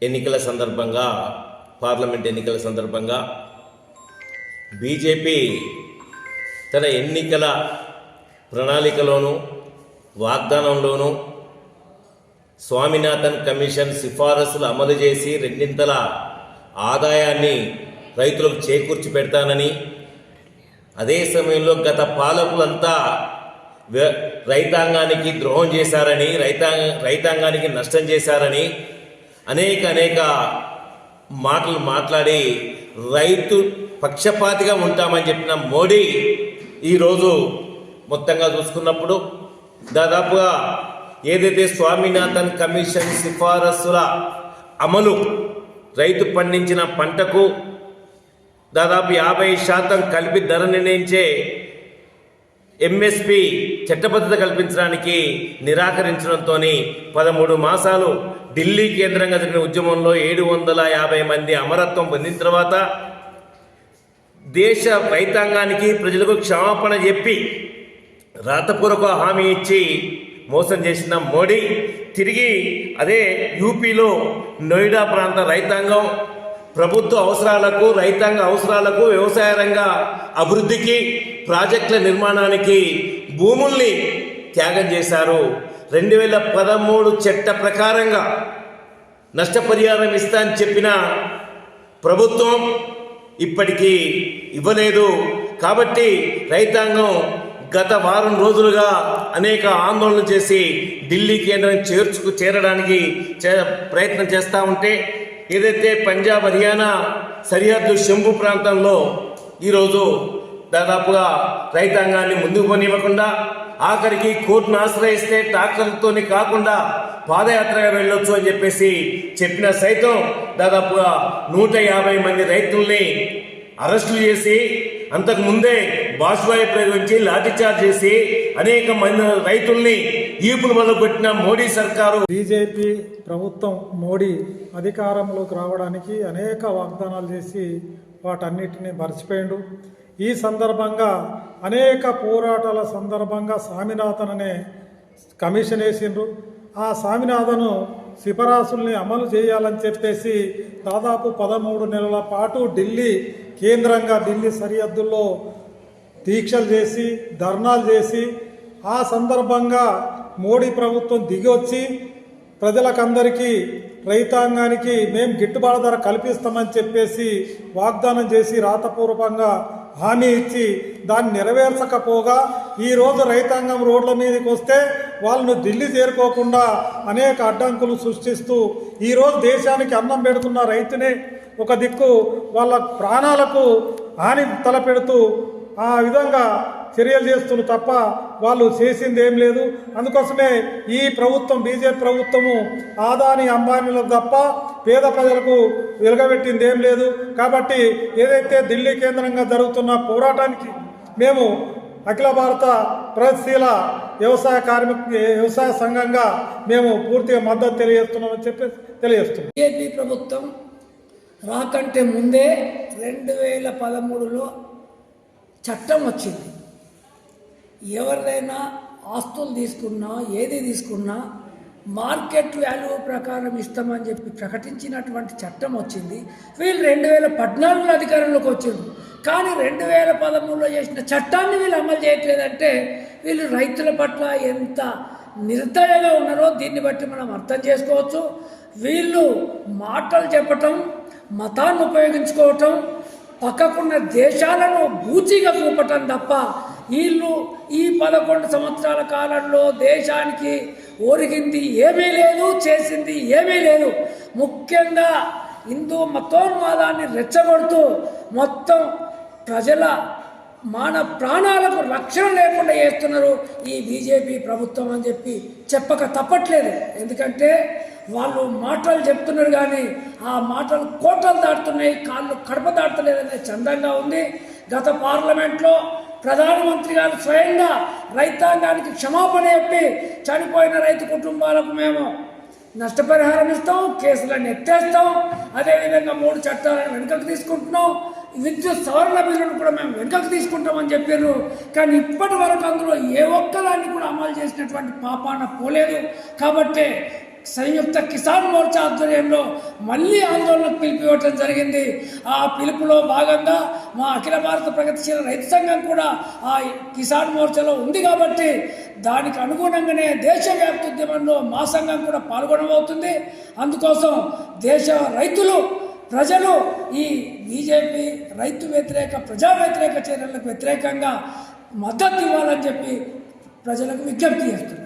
ఎన్నికల సందర్భంగా పార్లమెంట్ ఎన్నికల సందర్భంగా బీజేపీ తన ఎన్నికల ప్రణాళికలోనూ వాగ్దానంలోనూ స్వామినాథన్ కమిషన్ సిఫారసులు అమలు చేసి రెండింతల ఆదాయాన్ని రైతులకు చేకూర్చి పెడతానని, అదే సమయంలో గత పాలకులంతా రైతాంగానికి ద్రోహం చేశారని, రైతాంగానికి నష్టం చేశారని అనేక మాటలు మాట్లాడి రైతు పక్షపాతిగా ఉంటామని చెప్పిన మోడీ ఈరోజు మొత్తంగా చూసుకున్నప్పుడు దాదాపుగా ఏదైతే స్వామినాథన్ కమిషన్ సిఫారసుల అమలు రైతు పండించిన పంటకు దాదాపు 50% కలిపి ధర నిర్ణయించే ఎంఎస్పి చట్టబద్ధత కల్పించడానికి నిరాకరించడంతో 13 మాసాలు ఢిల్లీ కేంద్రంగా జరిగిన ఉద్యమంలో 750 మంది అమరత్వం పొందిన తర్వాత దేశ రైతాంగానికి ప్రజలకు క్షమాపణ చెప్పి రాతపూర్వక హామీ ఇచ్చి మోసం చేసిన మోడీ తిరిగి అదే యూపీలో నోయిడా ప్రాంత రైతాంగం ప్రభుత్వ అవసరాలకు, రైతాంగ అవసరాలకు, వ్యవసాయ రంగ అభివృద్ధికి, ప్రాజెక్టుల నిర్మాణానికి భూముల్ని త్యాగం చేశారు. 2013 చట్ట ప్రకారంగా నష్టపరిహారం ఇస్తా అని చెప్పిన ప్రభుత్వం ఇప్పటికీ ఇవ్వలేదు. కాబట్టి రైతాంగం గత వారం రోజులుగా అనేక ఆందోళనలు చేసి ఢిల్లీ కేంద్రం చేరడానికి ప్రయత్నం చేస్తూ ఉంటే ఏదైతే పంజాబ్, హర్యానా సరిహద్దు శంభు ప్రాంతంలో ఈరోజు దాదాపుగా రైతాంగాన్ని ముందుకు పోనివ్వకుండా ఆఖరికి కోర్టును ఆశ్రయిస్తే ట్రాక్టర్లతోనే కాకుండా పాదయాత్రగా వెళ్ళొచ్చు అని చెప్పేసి చెప్పిన సైతం దాదాపుగా 150 మంది రైతుల్ని అరెస్టులు చేసి అంతకుముందే బాష్వాయి ప్రయోగించి లాఠీచార్జ్ చేసి అనేక మంది రైతుల్ని ఈపులు మొదలుపెట్టిన మోడీ సర్కారు, బీజేపీ ప్రభుత్వం మోడీ అధికారంలోకి రావడానికి అనేక వాగ్దానాలు చేసి వాటన్నిటిని మర్చిపోయిండు. ఈ సందర్భంగా అనేక పోరాటాల సందర్భంగా స్వామినాథన్ అనే కమిషన్ వేసిండ్రు. ఆ స్వామినాథన్ సిఫారసుల్ని అమలు చేయాలని చెప్పేసి దాదాపు 13 నెలల పాటు ఢిల్లీ కేంద్రంగా ఢిల్లీ సరిహద్దుల్లో దీక్షలు చేసి ధర్నాలు చేసి ఆ సందర్భంగా మోడీ ప్రభుత్వం దిగొచ్చి ప్రజలకందరికీ రైతాంగానికి మేము గిట్టుబాటు ధర కల్పిస్తామని చెప్పేసి వాగ్దానం చేసి రాతపూర్వకంగా హామీ ఇచ్చి దాన్ని నెరవేర్చకపోగా ఈరోజు రైతాంగం రోడ్ల మీదకి వస్తే వాళ్ళను ఢిల్లీ చేరుకోకుండా అనేక అడ్డంకులు సృష్టిస్తూ ఈరోజు దేశానికి అన్నం పెడుతున్న రైతునే ఒక దిక్కు వాళ్ళ ప్రాణాలకు హాని తలపెడుతూ ఆ విధంగా చర్యలు చేస్తున్నారు తప్ప వాళ్ళు చేసింది ఏం లేదు. అందుకోసమే ఈ ప్రభుత్వం బీజేపీ ప్రభుత్వము ఆదాని అంబానీలకు తప్ప పేద ప్రజలకు వెలగబెట్టింది ఏం లేదు. కాబట్టి ఏదైతే ఢిల్లీ కేంద్రంగా జరుగుతున్న పోరాటానికి మేము అఖిల భారత ప్రగతిశీల వ్యవసాయ సంఘంగా మేము పూర్తిగా మద్దతు తెలియజేస్తున్నామని చెప్పి తెలియజేస్తున్నాం. బీజేపీ ప్రభుత్వం రాకంటే ముందే 2013లో చట్టం వచ్చింది. ఎవరిదైనా ఆస్తులు తీసుకున్నా ఏది తీసుకున్నా మార్కెట్ వాల్యూ ప్రకారం ఇస్తామని చెప్పి ప్రకటించినటువంటి చట్టం వచ్చింది. వీళ్ళు 2014లో అధికారంలోకి వచ్చింది. కానీ 2013లో చేసిన చట్టాన్ని వీళ్ళు అమలు చేయట్లేదంటే వీళ్ళు రైతుల పట్ల ఎంత నిర్దయగా ఉన్నారో దీన్ని బట్టి మనం అర్థం చేసుకోవచ్చు. వీళ్ళు మాటలు చెప్పటం, మతాన్ని ఉపయోగించుకోవటం, పక్కకున్న దేశాలను బూచిగా చూపటం తప్ప వీళ్ళు ఈ 11 సంవత్సరాల కాలంలో దేశానికి ఒరిగింది ఏమీ లేదు, చేసింది ఏమీ లేదు. ముఖ్యంగా హిందూ మతోన్మాదాన్ని రెచ్చగొడుతూ మొత్తం ప్రజల ప్రాణాలకు రక్షణ లేకుండా చేస్తున్నారు ఈ బీజేపీ ప్రభుత్వం అని చెప్పి చెప్పక తప్పట్లేదు. ఎందుకంటే వాళ్ళు మాటలు చెప్తున్నారు కానీ ఆ మాటలు కోటలు దాటుతున్నాయి, కాళ్ళు కడప దాటలేదనే చందంగా ఉంది. గత పార్లమెంట్లో ప్రధానమంత్రి గారు స్వయంగా రైతాంగానికి క్షమాపణ చెప్పి చనిపోయిన రైతు కుటుంబాలకు మేము నష్టపరిహారం ఇస్తాం, కేసులను ఎత్తేస్తాం, అదేవిధంగా 3 చట్టాలను వెనుకకు తీసుకుంటున్నాం, విద్యుత్ సవరణ బిల్లును కూడా మేము వెనుకకు తీసుకుంటామని చెప్పారు. కానీ ఇప్పటి వరకు అందులో ఏ ఒక్కదాన్ని కూడా అమలు చేసినటువంటి పాపాన పోలేదు. కాబట్టి సంయుక్త కిసాన్ మోర్చా ఆధ్వర్యంలో మళ్ళీ ఆందోళనకు పిలిపివ్వటం జరిగింది. ఆ పిలుపులో భాగంగా మా అఖిల భారత ప్రగతిశీల రైతు సంఘం కూడా ఆ కిసాన్ మోర్చాలో ఉంది కాబట్టి దానికి అనుగుణంగానే దేశవ్యాప్త ఉద్యమంలో మా సంఘం కూడా పాల్గొనబోతుంది. అందుకోసం దేశ రైతులు ప్రజలు ఈ బీజేపీ రైతు వ్యతిరేక ప్రజా వ్యతిరేక చర్యలకు వ్యతిరేకంగా మద్దతు ఇవ్వాలని చెప్పి ప్రజలకు విజ్ఞప్తి చేస్తున్నారు.